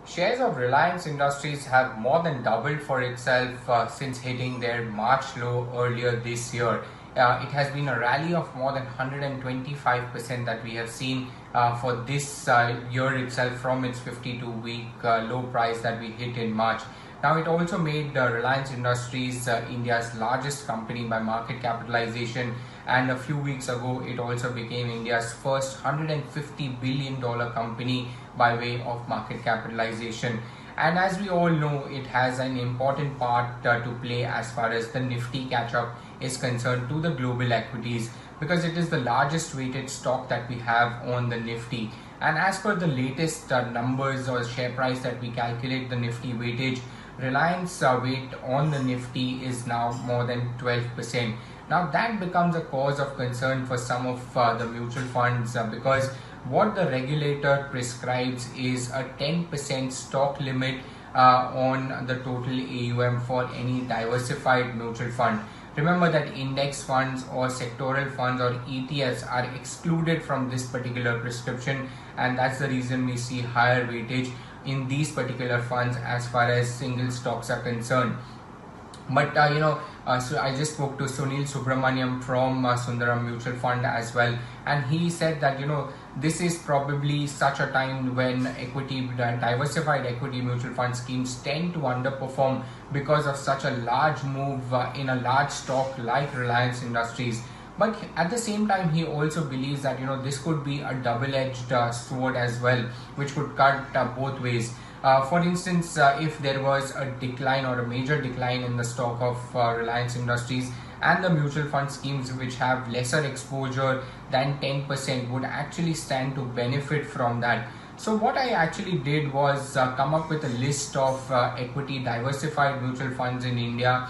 Shares of Reliance Industries have more than doubled for itself since hitting their March low earlier this year. It has been a rally of more than 125% that we have seen for this year itself from its 52-week low price that we hit in March. Now, it also made Reliance Industries India's largest company by market capitalization, and a few weeks ago it also became India's first $150 billion company by way of market capitalization. And as we all know, it has an important part to play as far as the Nifty catch-up is concerned to the global equities, because it is the largest weighted stock that we have on the Nifty. And as per the latest numbers or share price that we calculate the Nifty weightage, Reliance weight on the Nifty is now more than 12%. Now that becomes a cause of concern for some of the mutual funds because what the regulator prescribes is a 10% stock limit on the total AUM for any diversified mutual fund. Remember that index funds or sectoral funds or ETFs are excluded from this particular prescription, and that's the reason we see higher weightage in these particular funds as far as single stocks are concerned. But so I just spoke to Sunil Subramaniam from Sundaram Mutual Fund as well, and he said that this is probably such a time when diversified equity mutual fund schemes tend to underperform because of such a large move in a large stock like Reliance Industries. But at the same time, he also believes that this could be a double-edged sword as well, which could cut both ways. For instance, if there was a decline or a major decline in the stock of Reliance Industries, and the mutual fund schemes which have lesser exposure than 10% would actually stand to benefit from that. So what I actually did was come up with a list of equity diversified mutual funds in India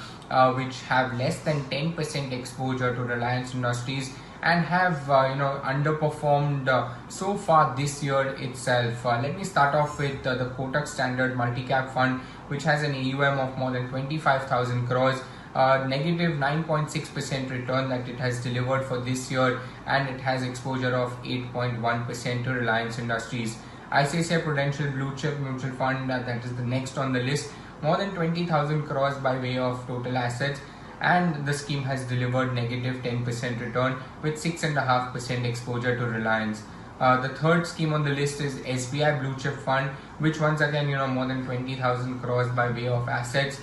which have less than 10% exposure to Reliance Industries and have underperformed so far this year itself. Let me start off with the Kotak Standard Multi-Cap Fund, which has an AUM of more than 25,000 crores, negative 9.6% return that it has delivered for this year, and it has exposure of 8.1% to Reliance Industries. ICICI Prudential Blue Chip Mutual Fund, that is the next on the list, more than 20,000 crores by way of total assets, and the scheme has delivered negative 10% return with 6.5% exposure to Reliance. The third scheme on the list is SBI Blue Chip Fund, which once again more than 20,000 crores by way of assets,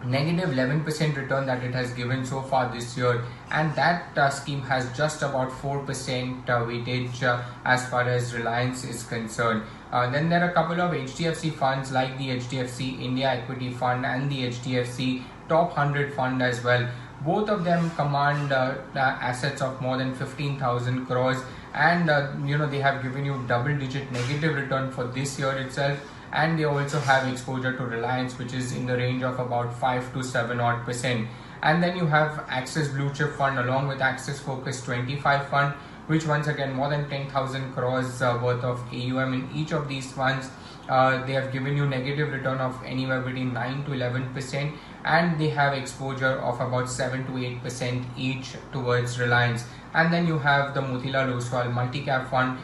negative 11% return that it has given so far this year, and that scheme has just about 4% weightage as far as Reliance is concerned. Then there are a couple of HDFC funds like the HDFC India Equity Fund and the HDFC Top 100 Fund as well. Both of them command assets of more than 15,000 crores, and they have given you double-digit negative return for this year itself. And they also have exposure to Reliance, which is in the range of about 5 to 7 odd percent. And then you have Axis Blue Chip Fund along with Axis Focus 25 Fund, which once again more than 10,000 crores worth of AUM in each of these funds. They have given you negative return of anywhere between 9 to 11%, and they have exposure of about 7 to 8% each towards Reliance. And then you have the Motilal Oswal Multi-Cap Fund,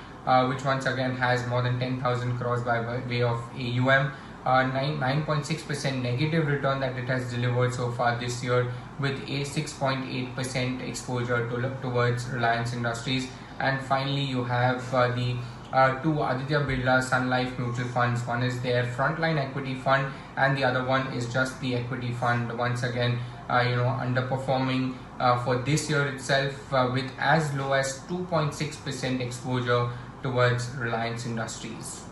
which once again has more than 10,000 crores by way of AUM, 9.6% negative return that it has delivered so far this year with a 6.8% exposure towards Reliance Industries. And finally, you have the two Aditya Birla Sun Life mutual funds. One is their Frontline Equity Fund, and the other one is just the equity fund. Once again, underperforming for this year itself with as low as 2.6% exposure towards Reliance Industries.